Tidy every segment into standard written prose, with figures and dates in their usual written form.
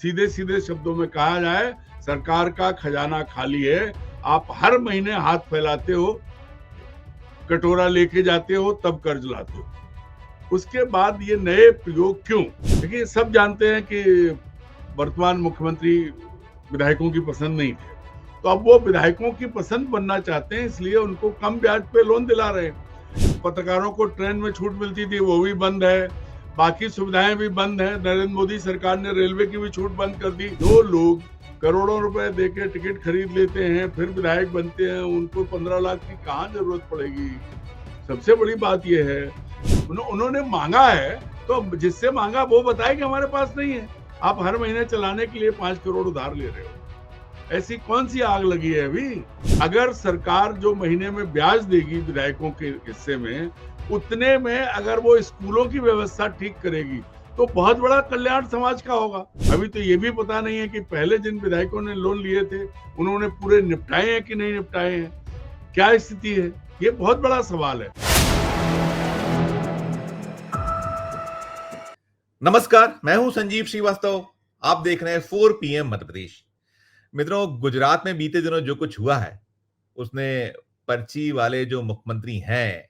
सीधे सीधे शब्दों में कहा जाए, सरकार का खजाना खाली है। आप हर महीने हाथ फैलाते हो, कटोरा लेके जाते हो, तब कर्ज लाते हो। उसके बाद ये नए प्रयोग क्यों? देखिए, सब जानते हैं कि वर्तमान मुख्यमंत्री विधायकों की पसंद नहीं थे, तो अब वो विधायकों की पसंद बनना चाहते हैं, इसलिए उनको कम ब्याज पे लोन दिला रहे हैं। पत्रकारों को ट्रेन में छूट मिलती थी, वो भी बंद है। बाकी सुविधाएं भी बंद है। नरेंद्र मोदी सरकार ने रेलवे की भी छूट बंद कर दी। जो लोग करोड़ों रुपए देके टिकट खरीद लेते हैं, फिर विधायक बनते हैं, उनको 15 लाख की कहाँ जरूरत पड़ेगी? सबसे बड़ी बात यह है, उन्होंने मांगा है, तो जिससे मांगा वो बताए कि हमारे पास नहीं है। आप हर महीने चलाने के लिए 5 करोड़ उधार ले रहे हो। ऐसी कौन सी आग लगी है अभी? अगर सरकार जो महीने में ब्याज देगी विधायकों के हिस्से में, उतने में अगर वो स्कूलों की व्यवस्था ठीक करेगी, तो बहुत बड़ा कल्याण समाज का होगा। अभी तो ये भी पता नहीं है कि पहले जिन विधायकों ने लोन लिए थे, उन्होंने पूरे निपटाए हैं कि नहीं निपटाए हैं, क्या स्थिति है, ये बहुत बड़ा सवाल है। नमस्कार, मैं हूं संजीव श्रीवास्तव। आप देख रहे हैं 4 PM मध्य प्रदेश। मित्रों, गुजरात में बीते दिनों जो कुछ हुआ है, उसने पर्ची वाले जो मुख्यमंत्री हैं,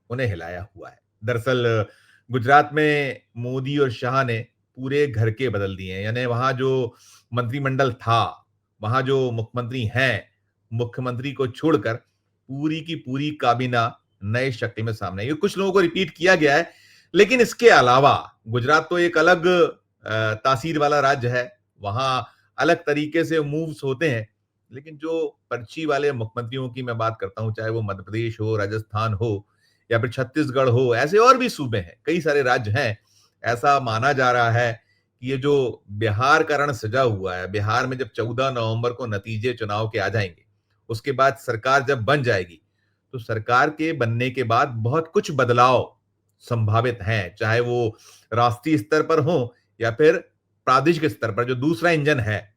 उन्हें हिलाया हुआ है। दरअसल गुजरात में मोदी और शाह ने पूरे घर के बदल दिए हैं। यानी वहां जो मंत्रिमंडल था, वहां जो मुख्यमंत्री हैं, मुख्यमंत्री को छोड़कर पूरी की पूरी काबीना नए शक्ल में सामने आई। कुछ लोगों को रिपीट किया गया है, लेकिन इसके अलावा गुजरात तो एक अलग तासीर वाला राज्य है। वहां अलग तरीके से मूव्स होते हैं। लेकिन जो पर्ची वाले मुख्यमंत्रियों की मैं बात करता हूं, चाहे वो मध्य प्रदेश हो, राजस्थान हो या फिर छत्तीसगढ़ हो, ऐसे और भी सूबे हैं, कई सारे राज्य हैं। ऐसा माना जा रहा है कि ये जो बिहार का रण सजा हुआ है, बिहार में जब 14 नवंबर को नतीजे चुनाव के आ जाएंगे, उसके बाद सरकार जब बन जाएगी, तो सरकार के बनने के बाद बहुत कुछ बदलाव संभावित हैं, चाहे वो राष्ट्रीय स्तर पर हो या फिर प्रादेशिक स्तर पर। जो दूसरा इंजन है,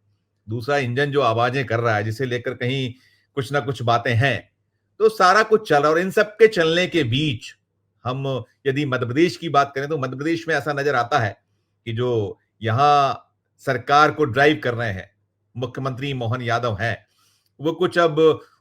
दूसरा इंजन जो आवाजें कर रहा है, जिसे लेकर कहीं कुछ ना कुछ बातें हैं, तो सारा कुछ चल रहा है। और इन सब के चलने के बीच हम यदि मध्य प्रदेश की बात करें, तो मध्य प्रदेश में ऐसा नजर आता है कि जो यहां सरकार को ड्राइव कर रहे हैं मुख्यमंत्री मोहन यादव हैं, वो कुछ अब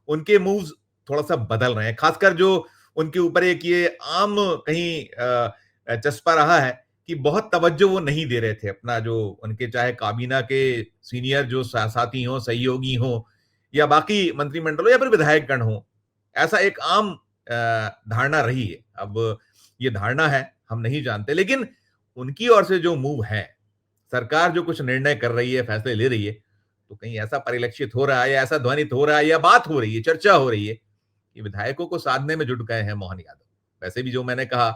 उनके मूव्स थोड़ा सा बदल रहे हैं। खासकर जो उनके ऊपर एक ये आम कहीं चस्पा रहा है कि बहुत तवज्जो वो नहीं दे रहे थे अपना, जो उनके चाहे काबीना के सीनियर जो साथी हो, सहयोगी हो, या बाकी मंत्रिमंडल हो, या फिर विधायकगण हो। ऐसा एक आम धारणा रही है। अब ये धारणा है, हम नहीं जानते, लेकिन उनकी ओर से जो मूव है, सरकार जो कुछ निर्णय कर रही है, फैसले ले रही है, तो कहीं ऐसा परिलक्षित हो रहा है, या ऐसा ध्वनित हो रहा है, या बात हो रही है, चर्चा हो रही है कि विधायकों को साधने में जुट गए हैं मोहन यादव। वैसे भी जो मैंने कहा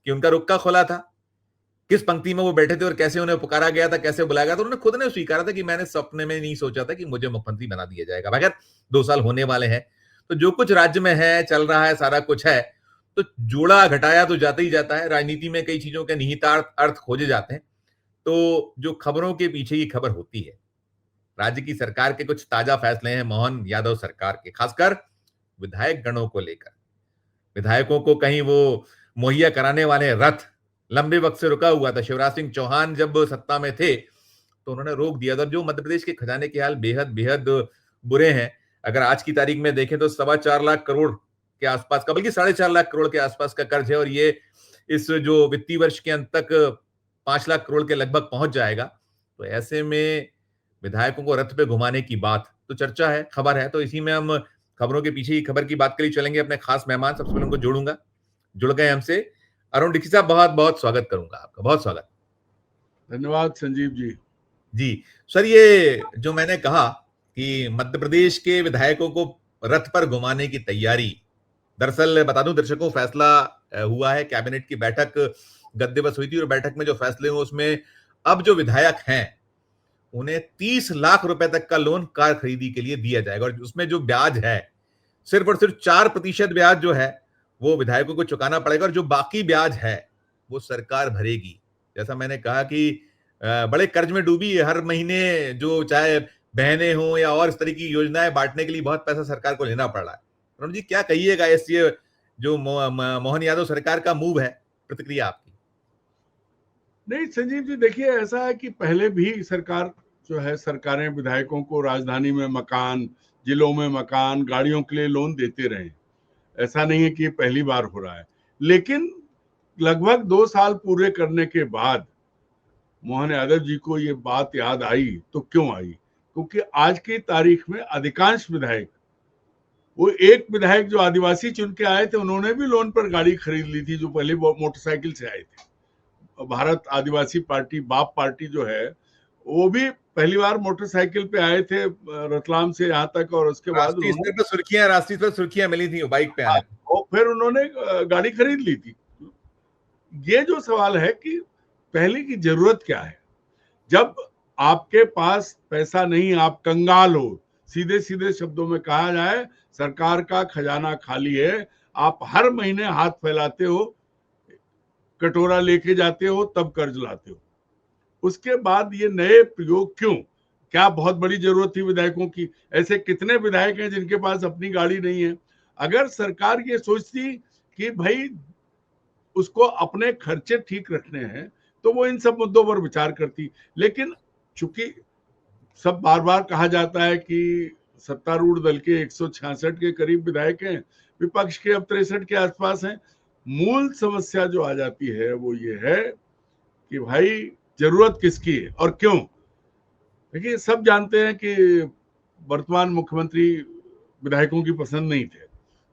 कि उनका रुक्का खोला था, किस पंक्ति में वो बैठे थे और कैसे उन्हें पुकारा गया था, कैसे बुलाया गया था, उन्होंने खुद ने स्वीकारा था कि मैंने सपने में नहीं सोचा था कि मुझे मुख्यमंत्री बना दिया जाएगा। मगर 2 साल होने वाले हैं, तो जो कुछ राज्य में है, चल रहा है, सारा कुछ है, तो जोड़ा घटाया तो जाता ही जाता है। राजनीति में कई चीजों के निहितार्थ अर्थ खोजे जाते हैं। तो जो खबरों के पीछे की खबर होती है, राज्य की सरकार के कुछ ताजा फैसले हैं मोहन यादव सरकार के, खासकर विधायक गणों को लेकर। विधायकों को कहीं वो मुहैया कराने वाले रथ लंबे वक्त से रुका हुआ था। शिवराज सिंह चौहान जब सत्ता में थे, तो उन्होंने रोक दिया था। जो मध्य प्रदेश के खजाने के हाल बेहद बेहद बुरे हैं। अगर आज की तारीख में देखें तो 4.25 लाख करोड़ के आसपास का, बल्कि 4.5 लाख करोड़ के आसपास का कर्ज है, और ये इस जो वित्तीय वर्ष के अंत तक 5 लाख करोड़ के लगभग पहुंच जाएगा। तो ऐसे में विधायकों को रथ पे घुमाने की बात तो चर्चा है, खबर है। तो इसी में हम खबरों के पीछे की खबर की बात के लिए चलेंगे। अपने खास मेहमान सबसे पहले उनको जोड़ूंगा, जुड़ गए हमसे। अरुण डिक्की साहब, बहुत बहुत स्वागत करूंगा आपका, बहुत स्वागत। धन्यवाद संजीव जी। जी सर, ये जो मैंने कहा कि मध्य प्रदेश के विधायकों को रथ पर घुमाने की तैयारी, दरअसल बता दूं दर्शकों, फैसला हुआ है, कैबिनेट की बैठक गत दिवस हुई थी, और बैठक में जो फैसले हुए उसमें अब जो विधायक हैं उन्हें 30 लाख रुपए तक का लोन कार खरीदी के लिए दिया जाएगा। और उसमें जो ब्याज है, सिर्फ और सिर्फ 4% ब्याज जो है वो विधायकों को चुकाना पड़ेगा, और जो बाकी ब्याज है वो सरकार भरेगी। जैसा मैंने कहा कि बड़े कर्ज में डूबी है, हर महीने जो चाहे बहनें हो या और इस तरह की योजनाएं बांटने के लिए बहुत पैसा सरकार को लेना पड़ रहा है। अरुण जी, क्या कहिएगा इस ये जो मोहन यादव सरकार का मूव है, प्रतिक्रिया आपकी? नहीं संजीव जी, देखिए, ऐसा है कि पहले भी सरकार जो है सरकारें विधायकों को राजधानी में मकान, जिलों में मकान, गाड़ियों के लिए लोन देते रहे। ऐसा नहीं है कि ये पहली बार हो रहा है, लेकिन लगभग 2 साल पूरे करने के बाद मोहन यादव जी को ये बात याद आई। तो क्यों आई? क्योंकि आज की तारीख में अधिकांश विधायक, वो एक विधायक जो आदिवासी चुन के आए थे, उन्होंने भी लोन पर गाड़ी खरीद ली थी, जो पहले मोटरसाइकिल से आए थे। भारत आदिवासी पार्टी, बाप पार्टी जो है, वो भी पहली बार मोटरसाइकिल पे आए थे रतलाम से यहाँ तक, और उसके बाद राष्ट्रीय स्तर पर सुर्खियां मिली थी बाइक पे आने। और फिर उन्होंने गाड़ी खरीद ली थी। ये जो सवाल है कि पहले की जरूरत क्या है? जब आपके पास पैसा नहीं, आप कंगाल हो, सीधे सीधे शब्दों में कहा जाए, सरकार का खजाना खाली है, आप हर महीने हाथ फैलाते हो, कटोरा लेके जाते हो, तब कर्ज लाते हो। उसके बाद ये नए प्रयोग क्यों? क्या बहुत बड़ी जरूरत थी विधायकों की? ऐसे कितने विधायक हैं जिनके पास अपनी गाड़ी नहीं है? अगर सरकार ये सोचती कि भाई उसको अपने खर्चे ठीक रखने हैं, तो वो इन सब मुद्दों पर विचार करती। लेकिन चूंकि सब बार बार कहा जाता है कि सत्तारूढ़ दल के 166 के करीब विधायक हैं, विपक्ष के अब 63 के आसपास हैं। मूल समस्या जो आ जाती है वो ये है कि भाई जरूरत किसकी है और क्यों? देखिए, सब जानते हैं कि वर्तमान मुख्यमंत्री विधायकों की पसंद नहीं थे,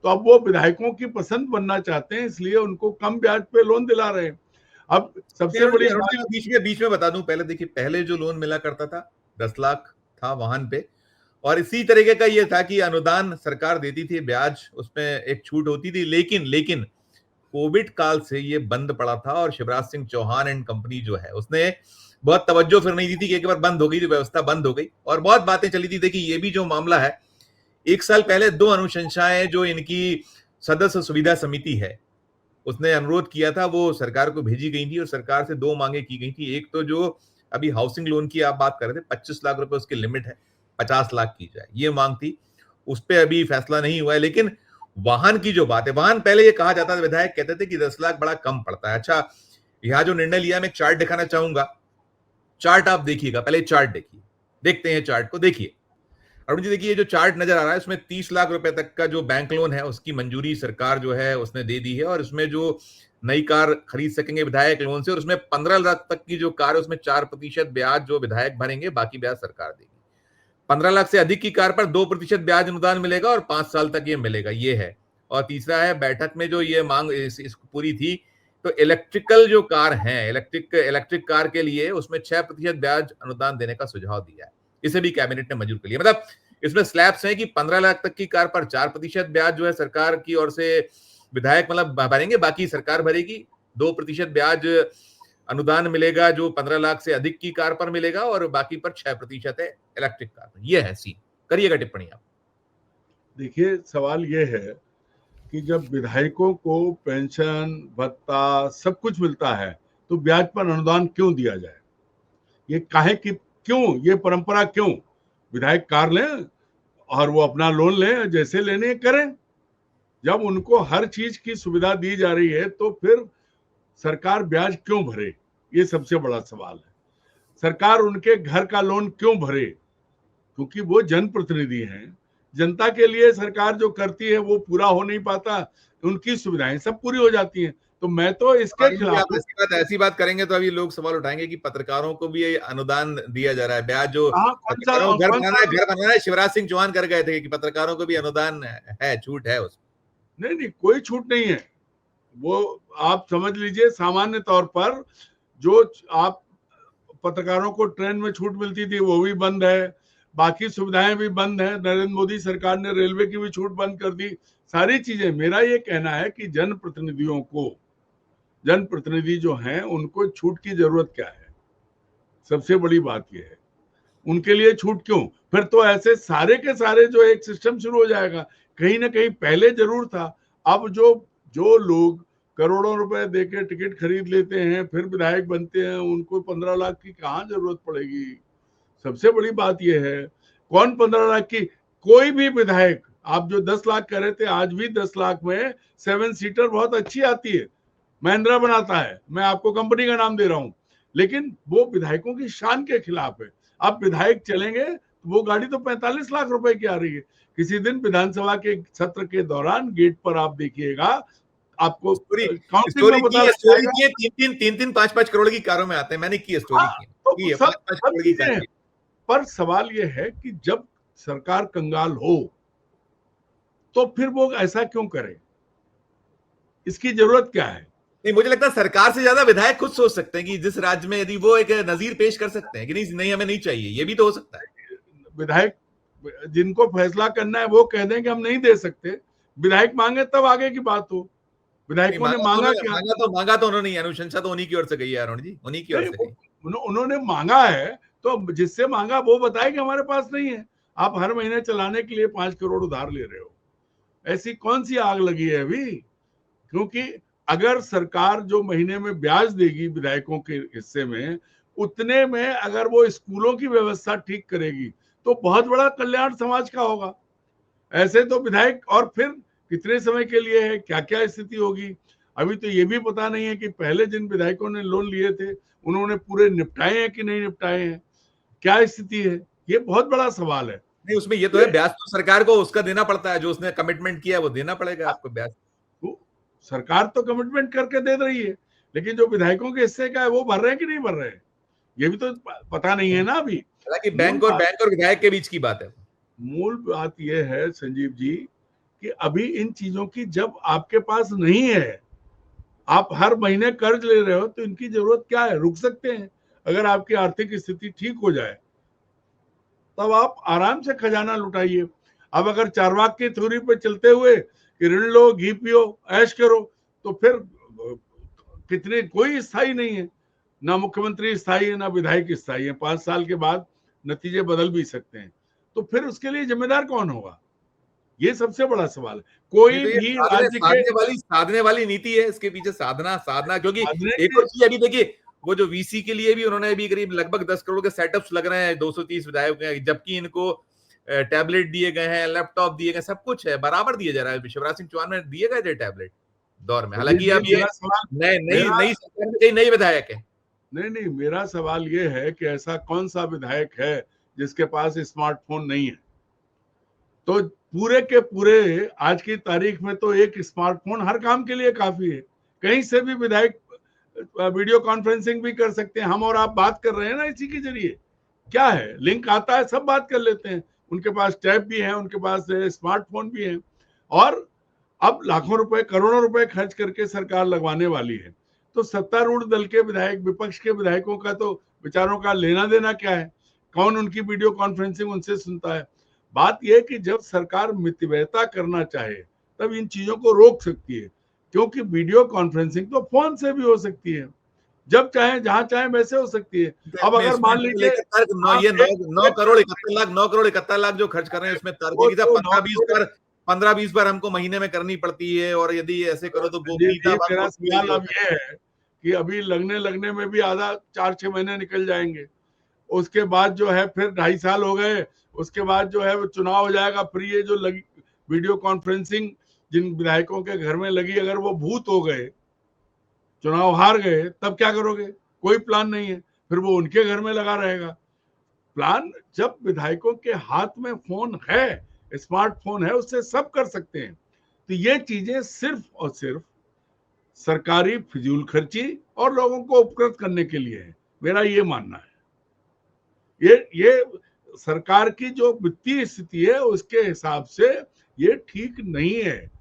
तो अब वो विधायकों की पसंद बनना चाहते हैं, इसलिए उनको कम ब्याज पे लोन दिला रहे हैं। अब सबसे बड़ी बीच में बता दूं, पहले देखिए, पहले जो लोन मिला करता था 10 लाख था वाहन पे, और इसी तरीके का ये था कि अनुदान सरकार देती थी, ब्याज उसमें एक छूट होती थी। लेकिन कोविड काल से ये बंद पड़ा था, और शिवराज सिंह चौहान एंड कंपनी जो है, उसने बहुत तवज्जो फिर नहीं दी थी कि एक बार बंद हो गई तो व्यवस्था बंद हो गई, और बहुत बातें चली थी। देखिए, ये भी जो मामला है, 1 साल पहले 2 अनुशंसाएं जो इनकी सदस्य सुविधा समिति है उसने अनुरोध किया था, वो सरकार को भेजी गई थी, और सरकार से 2 मांगे की गई थी। एक तो जो अभी हाउसिंग लोन की आप बात कर रहे थे, 25 लाख रुपए उसकी लिमिट है, 50 लाख की जाए, ये मांग थी। उस पर अभी फैसला नहीं हुआ है। लेकिन वाहन की जो बात है, वाहन पहले ये कहा जाता था, विधायक कहते थे कि 10 लाख बड़ा कम पड़ता है। अच्छा, यहां जो निर्णय लिया, मैं एक चार्ट दिखाना चाहूंगा। चार्ट आप देखिएगा, पहले चार्ट देखिए, देखते हैं चार्ट को। देखिए अरुण जी, देखिए, ये जो चार्ट नजर आ रहा है, उसमें 30 लाख रुपए तक का जो बैंक लोन है उसकी मंजूरी सरकार जो है उसने दे दी है, और इसमें जो नई कार खरीद सकेंगे विधायक लोन से, और उसमें 15 लाख तक की जो कार है उसमें 4% ब्याज जो विधायक भरेंगे, बाकी ब्याज सरकार देगी। 15 लाख से अधिक की कार पर 2% ब्याज अनुदान मिलेगा, और 5 साल तक ये मिलेगा, ये है। और तीसरा है, बैठक में जो ये मांग इस पूरी थी, तो इलेक्ट्रिकल जो कार है, इलेक्ट्रिक कार के लिए उसमें 6% ब्याज अनुदान देने का सुझाव दिया है। इसे भी कैबिनेट ने मंजूर कर लिया। मतलब इसमें स्लैब्स हैं कि 15 लाख तक की कार पर 4% ब्याज जो है सरकार की ओर से विधायक मतलब भरेंगे, बाकी सरकार भरेगी। 2% ब्याज अनुदान मिलेगा जो 15 लाख से अधिक की कार पर मिलेगा, और बाकी पर 6% है इलेक्ट्रिक कार पर। यह है सीन। करिएगा टिप्पणी आप। देखिए, सवाल ये है कि जब विधायकों को पेंशन, भत्ता सब कुछ मिलता है, तो ब्याज पर अनुदान क्यों दिया जाए? ये काहे कि क्यों, ये परंपरा क्यों? विधायक कार लें और वो अपना लोन लें, जैसे लेने करें। जब उनको हर चीज की सुविधा दी जा रही है, तो फिर सरकार ब्याज क्यों भरे? ये सबसे बड़ा सवाल है। सरकार उनके घर का लोन क्यों भरे? क्योंकि वो जनप्रतिनिधि हैं। जनता के लिए सरकार जो करती है वो पूरा हो नहीं पाता, उनकी सुविधाएं सब पूरी हो जाती हैं। तो मैं तो इसके खिलाफ हूं। ऐसी बात करेंगे तो अभी लोग सवाल उठाएंगे कि पत्रकारों को भी ये अनुदान दिया जा रहा है, ब्याज जो पत्रकारों को घर बनाना है। शिवराज सिंह चौहान कर गए थे कि पत्रकारों को भी अनुदान है, छूट है उसमें। नहीं, कोई छूट नहीं है। वो आप समझ लीजिए, सामान्य तौर पर जो आप पत्रकारों को ट्रेन में छूट मिलती थी वो भी बंद है, बाकी सुविधाएं भी बंद है। नरेंद्र मोदी सरकार ने रेलवे की भी छूट बंद कर दी, सारी चीजें। मेरा ये कहना है कि जनप्रतिनिधियों को, जनप्रतिनिधि जो हैं, उनको छूट की जरूरत क्या है? सबसे बड़ी बात यह है, उनके लिए छूट क्यों? फिर तो ऐसे सारे के सारे जो एक सिस्टम शुरू हो जाएगा। कहीं ना कहीं पहले जरूर था। अब जो जो लोग करोड़ों रुपए देके टिकट खरीद लेते हैं, फिर विधायक बनते हैं, उनको 15 लाख की कहाँ जरूरत पड़ेगी? सबसे बड़ी बात यह है, कौन 15 लाख की? कोई भी विधायक, आप जो 10 लाख कह रहे थे, आज भी 10 लाख में 7 सीटर बहुत अच्छी आती है, महिंद्रा बनाता है। मैं आपको कंपनी का नाम दे रहा हूं, लेकिन वो विधायकों की शान के खिलाफ है। आप विधायक चलेंगे तो वो गाड़ी तो 45 लाख रुपए की आ रही है। किसी दिन विधानसभा के सत्र के दौरान गेट पर आप देखिएगा, आपको काउंटिंग में पता लग स्टोरी जाएगा। की है, 3-5 करोड़ की कारों में आते हैं, मैंने की है स्टोरी हाँ, की तो है, सब 5-5 सब करोड़ की चीजें कार हैं। की है। पर सवाल ये है कि जब सरकार कंगाल हो तो फिर वो ऐसा क्यों करे, इसकी जरूरत क्या है? नहीं, मुझे लगता है सरकार से ज्यादा विधायक खुद सोच सकते हैं कि जिस राज्य में यदि वो एक नजीर पेश कर सकते हैं कि नहीं नहीं हमें नहीं चाहिए, ये भी तो हो सकता है। विधायक जिनको फैसला करना है वो कह दें कि हम नहीं दे सकते, विधायक मांगे तब आगे की बात हो। नहीं, विधायकों ने मांगा क्या? मांगा तो उन्होंने, अनुशंसा तो उन्हीं की ओर से गई है अरुण जी, उन्हीं की ओर नहीं, से गई। उन्होंने मांगा है तो जिससे मांगा वो बताए कि हमारे पास नहीं है। आप हर महीने चलाने के लिए 5 करोड़ उधार ले रहे हो, ऐसी कौन सी आग लगी है अभी? क्योंकि अगर सरकार जो महीने में ब्याज देगी विधायकों के हिस्से में, उतने में अगर वो स्कूलों की व्यवस्था ठीक करेगी तो बहुत बड़ा कल्याण समाज का होगा। ऐसे तो विधायक और फिर कितने समय के लिए है, क्या क्या स्थिति होगी? अभी तो ये भी पता नहीं है कि पहले जिन विधायकों ने लोन लिए थे उन्होंने पूरे निपटाए हैं कि नहीं निपटाए हैं, क्या स्थिति है, ये बहुत बड़ा सवाल है। नहीं, उसमें ये तो है, ये ब्याज तो सरकार को उसका देना पड़ता है, जो उसने कमिटमेंट किया है वो देना पड़ेगा आपको ब्याज। तो सरकार तो कमिटमेंट करके दे रही है, लेकिन जो विधायकों के हिस्से का है वो भर रहे हैं कि नहीं भर रहे हैं, ये भी तो पता नहीं है ना अभी। हालांकि मूल बात बैंक और विधायक के बीच की बात है। मूल बात यह है संजीव जी कि अभी इन चीजों की जब आपके पास नहीं है, आप हर महीने कर्ज ले रहे हो, तो इनकी जरूरत क्या है? रुक सकते हैं। अगर आपकी आर्थिक स्थिति ठीक हो जाए तब आप आराम से खजाना लुटाइए। अब अगर चारवाक की थ्योरी पे चलते हुए कि ऋण लो, घी पियो, ऐश करो, तो फिर कितने, कोई स्थायी नहीं है, ना मुख्यमंत्री स्थायी है ना विधायक स्थायी है। 5 साल के बाद नतीजे बदल भी सकते हैं, तो फिर उसके लिए जिम्मेदार कौन होगा? ये सबसे बड़ा सवाल है। नहीं कोई तो ये भी राज्य के साधने वाली नीति है, इसके पीछे साधना साधना, क्योंकि साधने एक के और चीज अभी देखिए, वो जो वीसी के लिए भी उन्होंने अभी करीब लगभग 10 करोड़ के सेटअप्स लग रहे हैं, 230 विधायक हैं, जबकि इनको टैबलेट दिए गए हैं, लैपटॉप दिए गए, सब कुछ है, बराबर दिया जा रहा है। शिवराज सिंह चौहान में दिए गए थे टैबलेट दौर में, संजीव हालांकि जी, अब ये मेरा सवाल नए नई मेरा नई सरकार में कई नए विधायक है। नहीं नहीं, मेरा सवाल ये है कि ऐसा कौन सा विधायक है जिसके पास स्मार्टफोन नहीं है? तो पूरे के पूरे आज की तारीख में तो एक स्मार्टफोन हर काम के लिए काफी है। कहीं से भी विधायक वीडियो कॉन्फ्रेंसिंग भी कर सकते हैं। हम और आप बात कर रहे हैं ना इसी के जरिए, क्या है, लिंक आता है, सब बात कर लेते हैं। उनके पास टैब भी है, उनके पास स्मार्टफोन भी है, और अब लाखों रुपए करोड़ों रुपए खर्च करके सरकार लगवाने वाली है। तो सत्तारूढ़ दल के विधायक, विपक्ष के विधायकों का तो विचारों का लेना देना क्या है? कौन उनकी वीडियो कॉन्फ्रेंसिंग उनसे सुनता है? बात यह कि जब सरकार मितव्ययता करना चाहे तब इन चीजों को रोक सकती है, क्योंकि वीडियो कॉन्फ्रेंसिंग तो फोन से भी हो सकती है, जब चाहे जहां चाहे वैसे हो सकती है। अब इसमें अगर मान स्मार्टफोन लीजिए लेकर ये आप 9 करोड़ 71 लाख 9 करोड़ 71 लाख जो खर्च कर रहे हैं, उसमें तर्क है वो कि तो 15-20 बार हमको महीने में करनी पड़ती है, और यदि ऐसे करो तो संजीव गोपनीयता जी, भंग मेरा होती है, सवाल ये अब होता है। ये है कि अभी लगने लगने में भी आधा 4-6 महीने निकल जाएंगे, उसके बाद जो है फिर 2.5 साल हो गए, उसके बाद जो है वो चुनाव हो जाएगा, फिर ये जो लगी वीडियो कॉन्फ्रेंसिंग जिन विधायकों के घर में लगी, अगर वो भूत हो गए, चुनाव हार गए, तब क्या करोगे? कोई प्लान नहीं है, फिर वो उनके घर में लगा रहेगा। प्लान जब विधायकों के हाथ में फोन है, स्मार्टफोन है, उससे सब कर सकते हैं। तो ये चीजें सिर्फ और सिर्फ सरकारी फिजूल खर्ची और लोगों को उपकृत करने के लिए है, मेरा ये मानना है। ये सरकार की जो वित्तीय स्थिति है उसके हिसाब से ये ठीक नहीं है।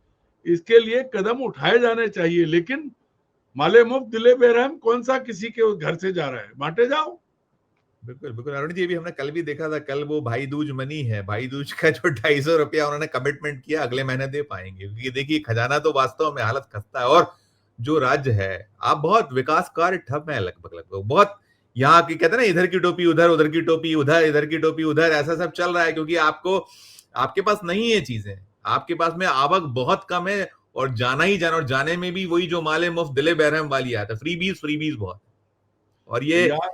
इसके लिए कदम उठाए जाने चाहिए, लेकिन माले मुफ्त दिले बेरहम कौन सा किसी के घर से जा रहा है? बांटे जाओ। बिल्कुल बिल्कुल अरुण जी, भी हमने कल भी देखा था, कल वो भाई दूज मनी है, भाई दूज का जो 250 रुपया उन्होंने कमिटमेंट किया अगले महीने दे पाएंगे, क्योंकि देखिए खजाना तो वास्तव में हालत खस्ता है। और जो राज्य है, आप बहुत विकास कार्य ठप है, लगभग लगभग बहुत, यहाँ की कहते हैं ना, इधर की टोपी उधर, उधर की टोपी उधर, इधर की टोपी उधर, ऐसा सब चल रहा है, क्योंकि आपको आपके पास नहीं है चीजें, आपके पास में आवक बहुत कम है, और जाना ही जाना, और जाने में भी वही जो माले मुफ्त दिले बहरहम वाली आता है, फ्रीबीज बहुत। और ये भैया,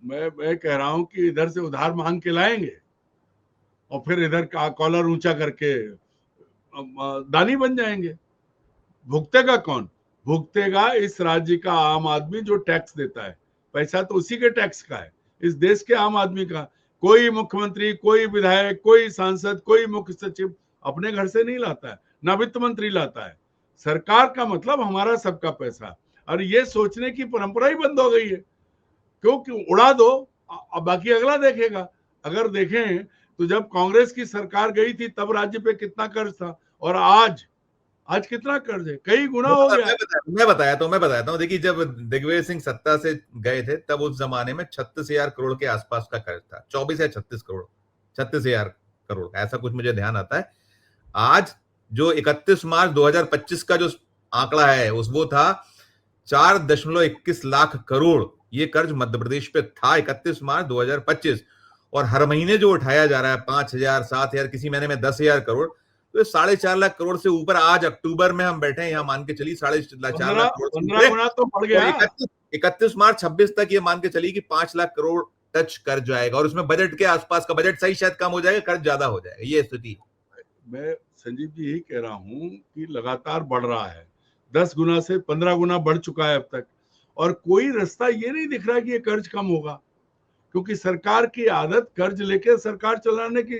मैं कह रहा हूं कि इधर से उधार मांग के लाएंगे और फिर इधर का कॉलर ऊंचा करके दानी बन जाएंगे। भुगतेगा कौन? भुगतेगा इस राज्य का आम आदमी जो टैक्स देता है। पैसा तो उसी के टैक्स का है। इस देश के आम आदमी का। कोई मुख्यमंत्री, कोई विधायक, कोई सांसद, कोई मुख्य सचिव अपने घर से नहीं लाता है, ना वित्त मंत्री लाता है। सरकार का मतलब हमारा सबका पैसा, और ये सोचने की परंपरा ही बंद हो गई है। क्योंकि उड़ा दो, अब बाकी अगला देखेगा। अगर देखें तो जब कांग्रेस की सरकार गई थी तब राज्य पे कितना कर्ज था, और आज कितना कर्ज है, कई गुना हो गया। मैं बताया था। देखिए, जब दिग्विजय सिंह सत्ता से गए थे तब उस जमाने में 36,000 करोड़ के आसपास का कर्ज था, 24 या 36 करोड़, 36,000 करोड़ का, ऐसा कुछ मुझे ध्यान आता है। आज जो 31 मार्च 2025 का जो आंकड़ा है उस वो था 4.21 लाख करोड़। ये कर्ज मध्य प्रदेश पे था 31 मार्च 2025, और हर महीने जो उठाया जा रहा है 5,000, 7,000, किसी महीने में 10,000 करोड़, तो 4.5 लाख करोड़ से ऊपर आज अक्टूबर में हम बैठे हैं, यहाँ मान के चलिए 4.5 लाख करोड़ से 15 गुना तो बढ़ गया। 31 मार्च 26 तक ये मान के चलिए कि 5 लाख करोड़ टच कर जाएगा, और उसमें बजट के आसपास का, बजट सही शायद कम हो जाएगा, कर्ज ज्यादा हो जाएगा, ये स्थिति। मैं संजीव जी यही कह रहा हूं कि लगातार बढ़ रहा है, 10 गुना से 15 गुना बढ़ चुका है अब तक, और कोई रास्ता ये नहीं दिख रहा कि ये कर्ज कम होगा। क्योंकि सरकार की आदत कर्ज लेके सरकार चलाने की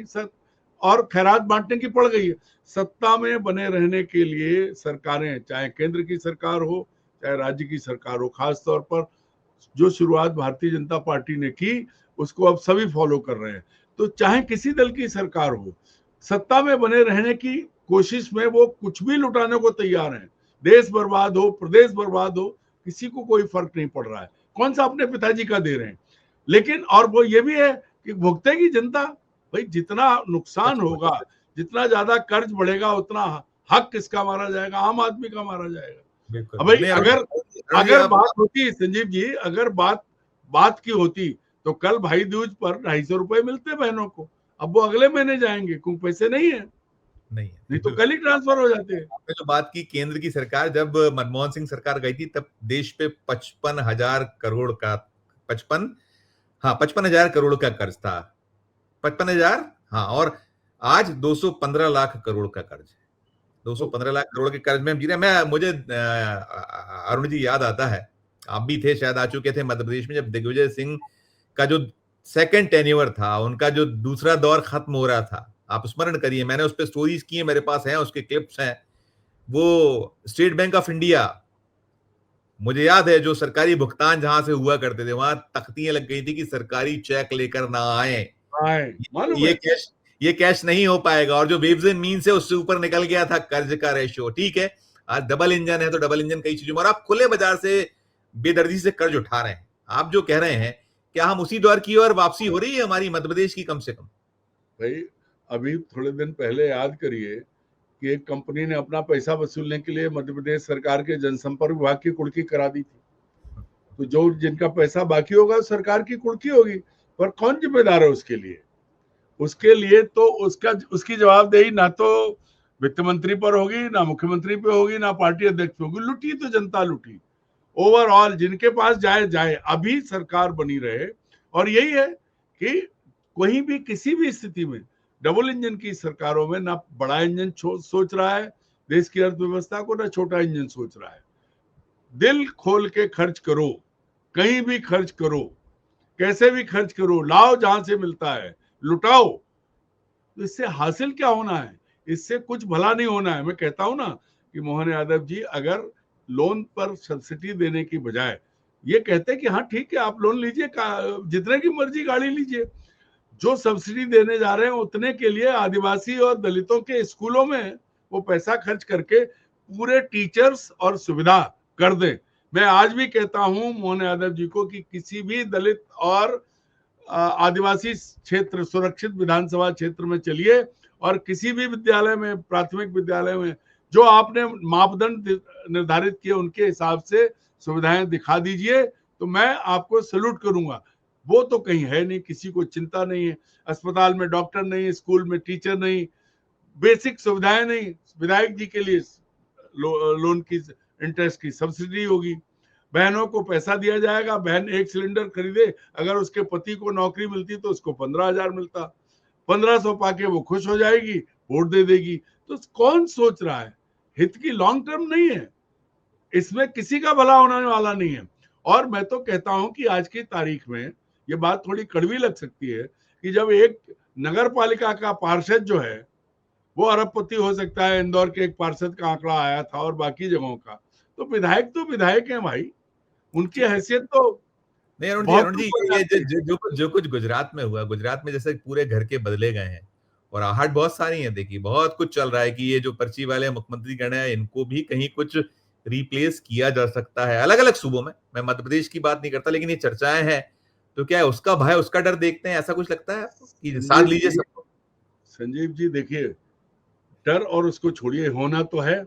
और खैरात बांटने की पड़ गई है। सत्ता में बने रहने के लिए सरकारें, चाहे केंद्र की सरकार हो चाहे राज्य की सरकार हो, खास तौर पर जो शुरुआत भारतीय जनता पार्टी ने की उसको अब सभी फॉलो कर रहे हैं। तो चाहे किसी दल की सरकार हो, सत्ता में बने रहने की कोशिश में वो कुछ भी लुटाने को तैयार हैं। देश बर्बाद हो, प्रदेश बर्बाद हो, किसी को कोई फर्क नहीं पड़ रहा है। कौन सा अपने पिताजी का दे रहे हैं, लेकिन और वो ये भी है कि भुगतेगी जनता। भाई जितना नुकसान होगा, जितना ज्यादा कर्ज बढ़ेगा, उतना हक किसका मारा जाएगा? आम आदमी का मारा जाएगा। अब भाई अगर बात होती संजीव जी, अगर बात की होती तो कल भाई दूज पर 250 रुपए मिलते बहनों को, अब वो अगले महीने जाएंगे क्योंकि पैसे नहीं तो कल ही ट्रांसफर हो जाते हैं। आपने जो बात की केंद्र की सरकार, जब मनमोहन सिंह सरकार गई थी तब देश पे 55,000 करोड़ का 55,000 करोड़ का कर्ज था, 55,000, हाँ, और आज 215 लाख करोड़ का कर्ज है। 215 लाख करोड़ के कर्ज में हम जी रहे हैं। मुझे अरुण जी याद आता है, आप भी थे शायद, आ चुके थे मध्य प्रदेश में, जब दिग्विजय सिंह का जो सेकंड टेन्योर था, उनका जो दूसरा दौर खत्म हो रहा था, आप स्मरण करिए, मैंने उस पर स्टोरीज की है, मेरे पास हैं, उसके क्लिप्स हैं। वो स्टेट बैंक ऑफ इंडिया, मुझे याद है, जो सरकारी भुगतान जहां से हुआ करते थे वहां तख्तियां लग गई थी कि सरकारी चेक लेकर ना आए, ये कैश नहीं हो पाएगा, और जो वेव्स एंड मीन्स है उससे ऊपर निकल गया था कर्ज का रेशियो। ठीक है, आज डबल इंजन है तो डबल इंजन कई चीजों में, और आप खुले बाजार से बेदर्दी से कर्ज उठा रहे हैं। आप जो कह रहे हैं, क्या हम उसी दौर की ओर वापसी हो रही है हमारी मध्य प्रदेश की? कम से कम भाई अभी थोड़े दिन पहले याद करिए कि एक कंपनी ने अपना पैसा वसूलने के लिए मध्य प्रदेश सरकार के जनसंपर्क विभाग की कुर्की करा दी थी। तो जो जिनका पैसा बाकी होगा सरकार की कुर्की होगी, पर कौन जिम्मेदार है उसके लिए? तो उसकी जवाबदेही ना तो वित्त मंत्री पर होगी, ना मुख्यमंत्री पे होगी, ना पार्टी अध्यक्ष पे होगी। लुटी तो जनता लुटी। ओवरऑल जिनके पास जाए अभी सरकार बनी रहे, और यही है कि कहीं भी किसी भी स्थिति में डबल इंजन की सरकारों में ना बड़ा इंजन सोच रहा है देश की अर्थव्यवस्था को, ना छोटा इंजन सोच रहा है। दिल खोल के खर्च करो, कहीं भी खर्च करो, कैसे भी खर्च करो, लाओ जहां से मिलता है, लुटाओ। तो इससे हासिल क्या होना है? इससे कुछ भला नहीं होना है। मैं कहता हूं ना कि मोहन यादव जी अगर लोन पर सब्सिडी देने की बजाय ये कहते कि हाँ ठीक है आप लोन लीजिए, जितने की मर्जी गाड़ी लीजिए, जो सब्सिडी देने जा रहे हैं उतने के लिए आदिवासी और दलितों के स्कूलों में वो पैसा खर्च करके पूरे टीचर्स और सुविधा कर दें। मैं आज भी कहता हूं मोहन यादव जी को कि किसी भी दलित और आदिवासी क्षेत्र, सुरक्षित विधानसभा क्षेत्र में चलिए और किसी भी विद्यालय में, प्राथमिक विद्यालय में जो आपने मापदंड निर्धारित किए उनके हिसाब से सुविधाएं दिखा दीजिए, तो मैं आपको सैल्यूट करूंगा। वो तो कहीं है नहीं, किसी को चिंता नहीं है। अस्पताल में डॉक्टर नहीं, स्कूल में टीचर नहीं, बेसिक सुविधाएं नहीं। विधायक जी के लिए लोन की इंटरेस्ट की सब्सिडी होगी, बहनों को पैसा दिया जाएगा, बहन एक सिलेंडर खरीदे, अगर उसके पति को नौकरी मिलती तो उसको 15,000 मिलता, 1500 पाके वो खुश हो जाएगी, वोट दे देगी। तो कौन सोच रहा है? हित की लॉन्ग टर्म नहीं है, इसमें किसी का भला होने वाला नहीं है। और मैं तो कहता हूं कि आज की तारीख में ये बात थोड़ी कड़वी लग सकती है कि जब एक नगर पालिका का पार्षद जो है वो अरबपति हो सकता है, इंदौर के एक पार्षद का आंकड़ा आया था और बाकी जगहों का, तो विधायक हैं भाई, उनकी हैसियत तो नहीं अरुण जी, बहुत अरुण जी, ऊपर ये जाती है। जो कुछ गुजरात में हुआ, गुजरात में जैसे पूरे घर के बदले गए हैं और आहट बहुत सारी है, देखिए बहुत कुछ चल रहा है कि ये जो पर्ची वाले मुख्यमंत्री गण है इनको भी कहीं कुछ रिप्लेस किया जा सकता है अलग अलग सूबों में। मैं मध्य प्रदेश की बात नहीं करता, लेकिन ये चर्चाएं हैं, तो क्या है उसका भय उसका डर देखते हैं, ऐसा कुछ लगता है आपको कि साथ लीजिए सबको? संजीव जी देखिए, डर और उसको छोड़िए, होना तो है।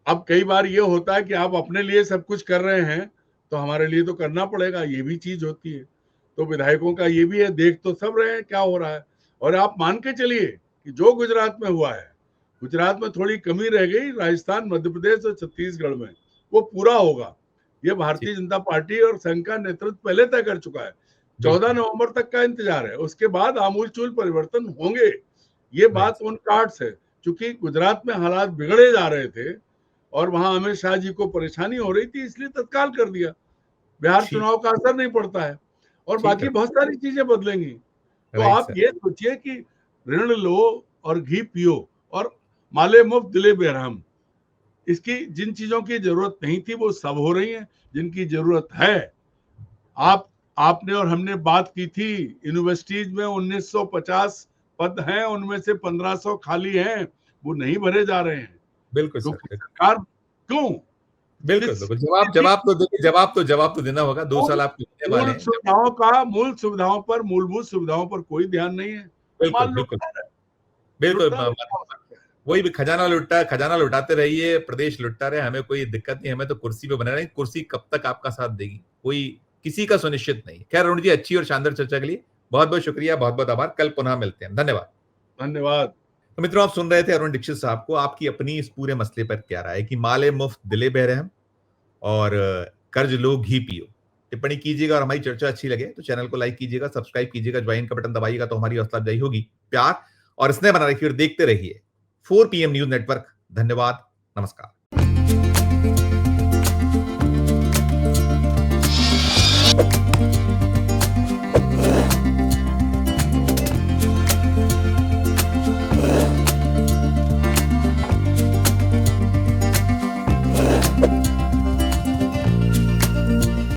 अब कई बार ये होता है कि आप अपने लिए सब कुछ कर रहे हैं तो हमारे लिए तो करना पड़ेगा, ये भी चीज होती है। तो विधायकों का ये भी है, देख तो सब रहे हैं क्या हो रहा है। और आप मान के चलिए कि जो गुजरात में हुआ है, गुजरात में थोड़ी कमी रह गई, राजस्थान, मध्य प्रदेश और छत्तीसगढ़ में वो पूरा होगा। ये भारतीय जनता पार्टी और संघ का नेतृत्व पहले तय कर चुका है। 14 नवंबर तक का इंतजार है, उसके बाद आमूलचूल परिवर्तन होंगे। ये बात उन कार्ड्स है, क्योंकि गुजरात में हालात बिगड़े जा रहे थे और वहां अमित शाह जी को परेशानी हो रही थी, इसलिए तत्काल कर दिया। बिहार चुनाव का असर नहीं पड़ता है और ठीक बाकी है, बहुत सारी चीजें बदलेंगी। तो राइट आप सर। ये सोचिए कि ऋण लो और घी पियो और माले मुफ्त दिले बेरहम, इसकी जिन चीजों की जरूरत नहीं थी वो सब हो रही है। जिनकी जरूरत है, आपने और हमने बात की थी, यूनिवर्सिटीज में 1950 पद हैं, उनमें से 1500 खाली हैं, वो नहीं भरे जा रहे हैं बिल्कुल सर, क्योंकि बिल्कुल सरकार क्यों बिल्कुल किस बिल्कुल। किसी जवाब तो देना होगा, 2 साल मूल आप देने वाले हैं। मूल सुविधाओं पर, मूलभूत सुविधाओं पर कोई ध्यान नहीं है। बिल्कुल माल बिल्कुल लुटता है, बिल्कुल। लुटता रहे, क्या हो सकता है। वही भी खजाना लुटता है, खजाना लुटाते रहिए, प्रदेश लुटता रहे, हमें कोई दिक्कत नहीं, हमें तो कुर्सी पे बने रहे। कुर्सी कब तक आपका साथ देगी कोई किसी का सुनिश्चित नहीं। खैर अरुण जी, अच्छी और शानदार चर्चा के लिए बहुत बहुत शुक्रिया, बहुत बहुत आभार। कल पुनः मिलते हैं, धन्यवाद। धन्यवाद। तो मित्रों, आप सुन रहे थे अरुण दीक्षित साहब को। आपकी अपनी इस पूरे मसले पर क्या राय है कि माले मुफ्त दिले बेरहम और कर्ज लो घी पियो? टिप्पणी कीजिएगा और हमारी चर्चा अच्छी लगे तो चैनल को लाइक कीजिएगा, सब्सक्राइब कीजिएगा, ज्वाइन का बटन दबाइएगा तो हमारी हौसला अफजाई होगी। प्यार और स्नेह बना रखिए और देखते रहिए 4 PM न्यूज नेटवर्क। धन्यवाद, नमस्कार।